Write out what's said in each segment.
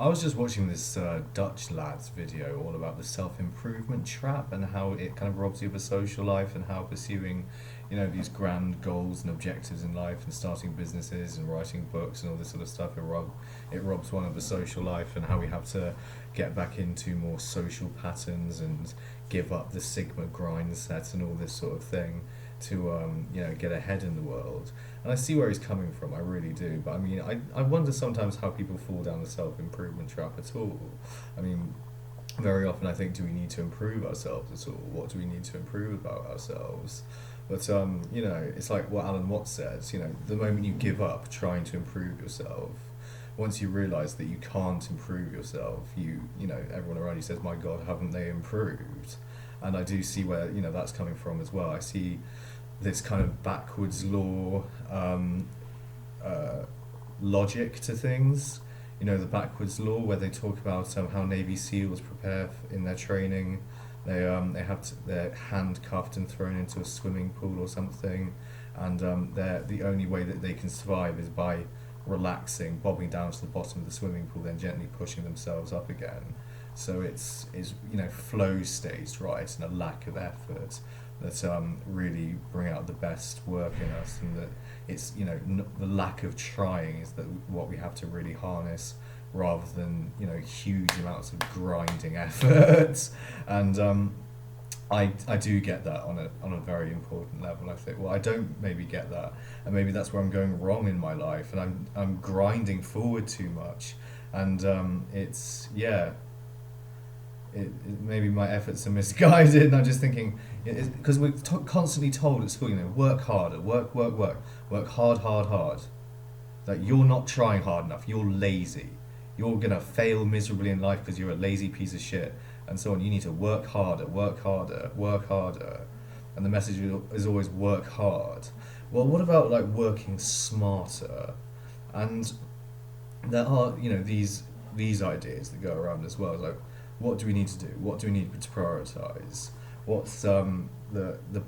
I was just watching this Dutch lad's video all about the self-improvement trap and how it kind of robs you of a social life and how pursuing, these grand goals and objectives in life and starting businesses and writing books and all this sort of stuff, it robs one of the social life and how we have to get back into more social patterns and give up the Sigma grind set and all this sort of thing to, get ahead in the world. And I see where he's coming from, I really do. But I mean, I wonder sometimes how people fall down the self improvement trap at all. I mean, very often I think, do we need to improve ourselves at all? What do we need to improve about ourselves? But, it's like what Alan Watts says, the moment you give up trying to improve yourself, once you realize that you can't improve yourself, everyone around you says, my God, haven't they improved? And I do see where, that's coming from as well. I see this kind of backwards law uh, logic to things. The backwards law where they talk about how Navy SEALs prepare in their training. They're handcuffed and thrown into a swimming pool or something, and the only way that they can survive is by relaxing, bobbing down to the bottom of the swimming pool, then gently pushing themselves up again. So it's flow states, right, and a lack of effort that really bring out the best work in us, and that it's the lack of trying is that what we have to really harness, rather than huge amounts of grinding effort. And I do get that on a very important level. I think, well, I don't maybe get that, and maybe that's where I'm going wrong in my life, and I'm grinding forward too much, and it's yeah, maybe my efforts are misguided, and I'm just thinking, because we're constantly told at school, work harder, work hard, hard, hard. That you're not trying hard enough, you're lazy, you're gonna fail miserably in life because you're a lazy piece of shit, and so on. You need to work harder, work harder, work harder, and the message is always work hard. Well, what about like working smarter? And there are these ideas that go around as well, like what do we need to do? What do we need to prioritize? What's the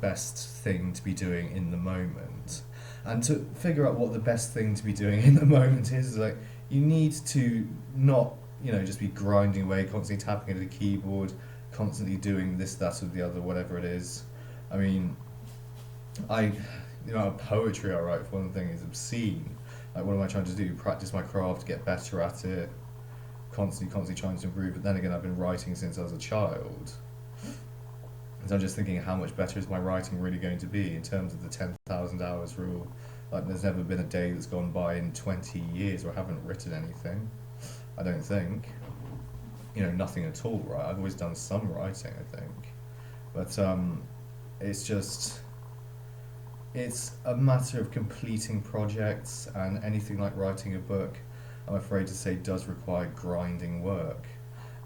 best thing to be doing in the moment? And to figure out what the best thing to be doing in the moment is, like you need to not just be grinding away, constantly tapping at a keyboard, constantly doing this, that, or the other, whatever it is. I mean, poetry I write, for one thing, is obscene. Like, what am I trying to do? Practice my craft, get better at it, constantly trying to improve. But then again, I've been writing since I was a child. And so I'm just thinking, how much better is my writing really going to be in terms of the 10,000 hours rule? Like, there's never been a day that's gone by in 20 years where I haven't written anything. I don't think. Nothing at all, right? I've always done some writing, I think. But it's a matter of completing projects, and anything like writing a book, I'm afraid to say, does require grinding work,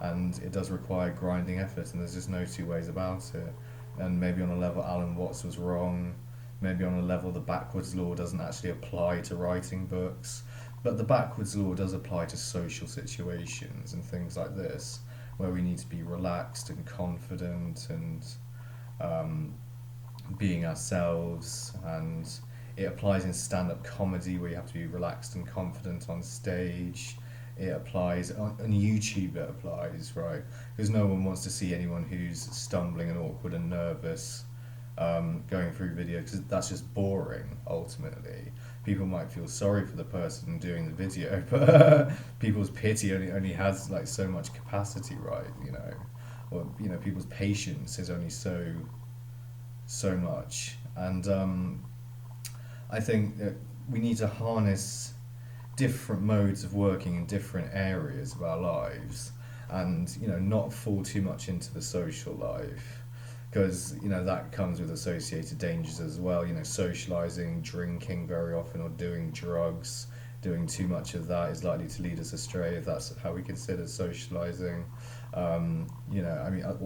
and it does require grinding effort, and there's just no two ways about it. And maybe on a level Alan Watts was wrong, maybe on a level the backwards law doesn't actually apply to writing books, but the backwards law does apply to social situations and things like this, where we need to be relaxed and confident and um, being ourselves. And it applies in stand-up comedy, where you have to be relaxed and confident on stage. It applies on YouTube. It applies, right? Because no one wants to see anyone who's stumbling and awkward and nervous going through video, because that's just boring. Ultimately, people might feel sorry for the person doing the video, but people's pity only has like so much capacity, right? Or people's patience is only so much. And I think that we need to harness different modes of working in different areas of our lives, and not fall too much into the social life, because that comes with associated dangers as well. Socializing, drinking very often, or doing drugs, doing too much of that is likely to lead us astray, if that's how we consider socializing. Or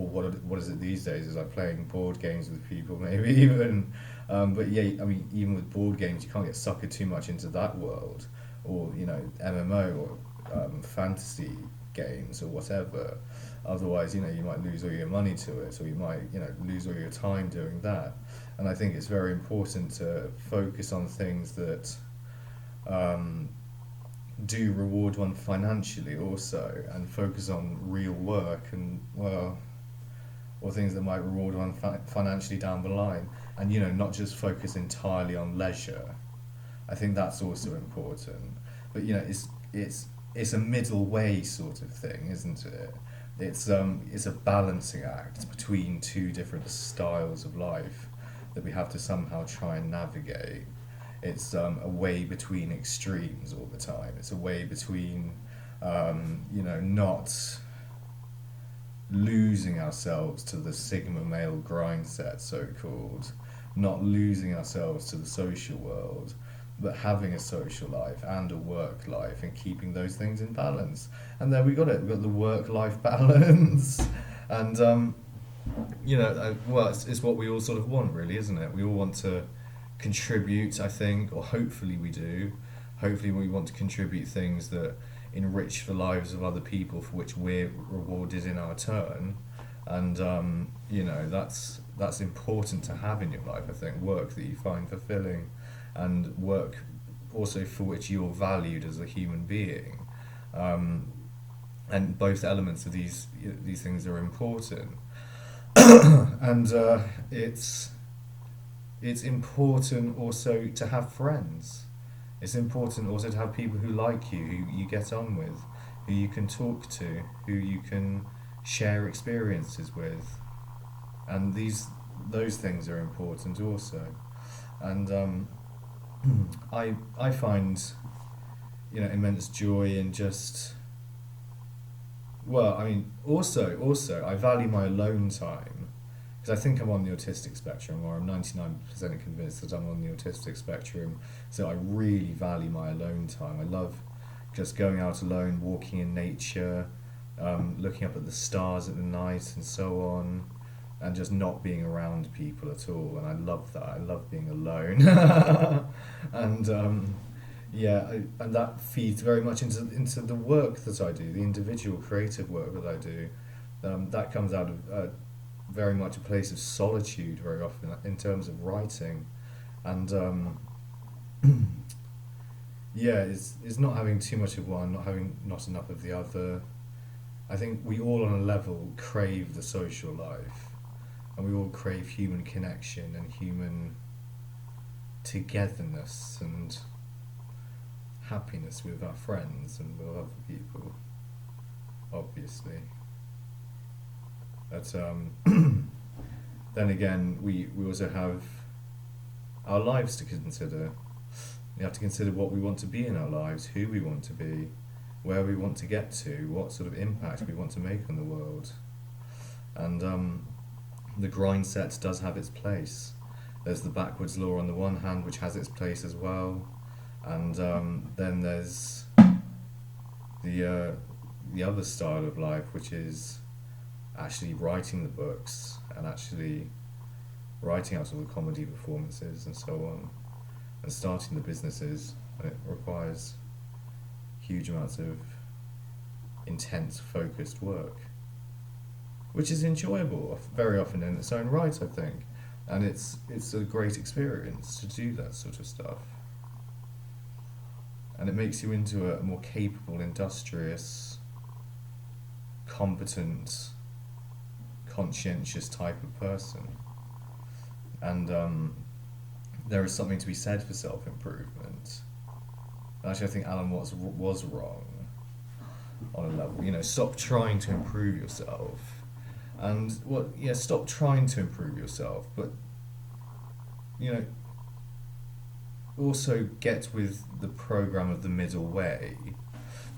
what is it these days? Is like playing board games with people, maybe even. But yeah, I mean, even with board games, you can't get suckered too much into that world, or MMO, or fantasy games, or whatever. Otherwise, you might lose all your money to it, or you might lose all your time doing that. And I think it's very important to focus on things that do reward one financially also, and focus on real work and, well, or things that might reward one financially down the line, and not just focus entirely on leisure. I think that's also important. But it's a middle way sort of thing, isn't it? It's a balancing act between two different styles of life that we have to somehow try and navigate. It's a way between extremes all the time. It's a way between not losing ourselves to the sigma male grind set, so called, not losing ourselves to the social world, but having a social life and a work life and keeping those things in balance. And there we got it. We got the work life balance, and well, it's what we all sort of want, really, isn't it? We all want to contribute, I think, or hopefully we do. Hopefully, we want to contribute things that enrich the lives of other people, for which we're rewarded in our turn. And that's important to have in your life. I think work that you find fulfilling, and work also for which you're valued as a human being. And both elements of these things are important. And it's important also to have friends. It's important also to have people who like you, who you get on with, who you can talk to, who you can share experiences with, and those things are important also. And I find immense joy in just, well, I mean, also I value my alone time, because I think I'm on the autistic spectrum, or I'm 99% convinced that I'm on the autistic spectrum. So I really value my alone time. I love just going out alone, walking in nature, looking up at the stars at the night and so on, and just not being around people at all. And I love that. I love being alone. And and that feeds very much into the work that I do, the individual creative work that I do. That comes out of very much a place of solitude very often in terms of writing. And it's not having too much of one, not having not enough of the other. I think we all on a level crave the social life, and we all crave human connection and human togetherness and happiness with our friends and with other people, obviously. But then again, we also have our lives to consider. We have to consider what we want to be in our lives, who we want to be, where we want to get to, what sort of impact we want to make on the world. And the grind set does have its place. There's the backwards law on the one hand, which has its place as well, and then there's the other style of life, which is actually writing the books and actually writing out all the comedy performances and so on, and starting the businesses. And it requires huge amounts of intense, focused work, which is enjoyable very often in its own right, I think. And it's a great experience to do that sort of stuff. And it makes you into a more capable, industrious, competent, conscientious type of person. And there is something to be said for self-improvement. Actually, I think Alan Watts was wrong on a level. Stop trying to improve yourself. And stop trying to improve yourself, but also get with the program of the middle way,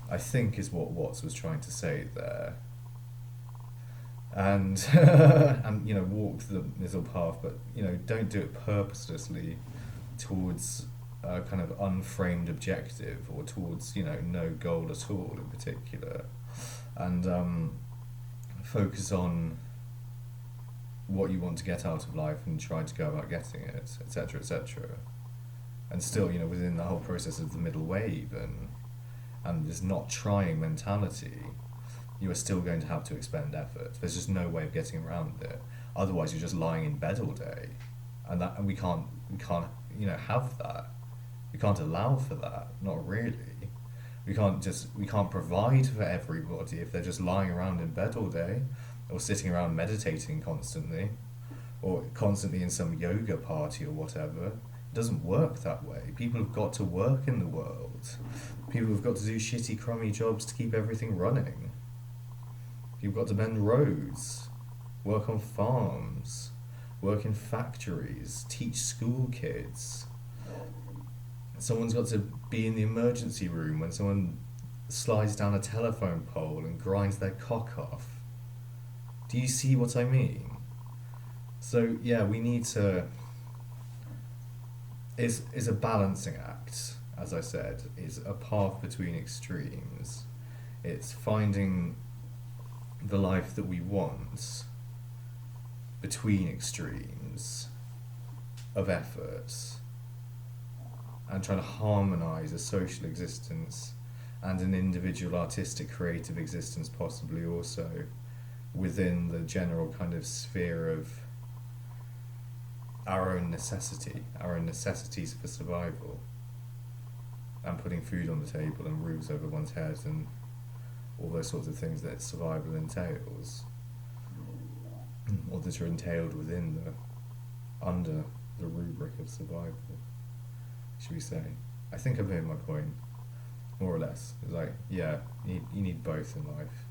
I think, is what Watts was trying to say there. And and walk the middle path, but don't do it purposelessly towards a kind of unframed objective, or towards no goal at all in particular, and focus on what you want to get out of life and try to go about getting it, etc., etc. And still, within the whole process of the middle way, even, and this not trying mentality, you are still going to have to expend effort. There's just no way of getting around it. Otherwise, you're just lying in bed all day, and we can't have that. We can't allow for that. Not really. We can't provide for everybody if they're just lying around in bed all day, or sitting around meditating constantly, or constantly in some yoga party or whatever. It doesn't work that way. People have got to work in the world. People have got to do shitty, crummy jobs to keep everything running. People have got to mend roads, work on farms, work in factories, teach school kids. Someone's got to be in the emergency room when someone slides down a telephone pole and grinds their cock off. Do you see what I mean? So yeah, we need to. It's a balancing act, as I said. It's a path between extremes. It's finding the life that we want between extremes of efforts, and trying to harmonize a social existence and an individual artistic creative existence, possibly also within the general kind of sphere of our own necessities for survival, and putting food on the table and roofs over one's head and all those sorts of things that survival entails, or that are entailed under the rubric of survival, should we say. I think I've made my point, more or less. It's like, yeah, you need both in life.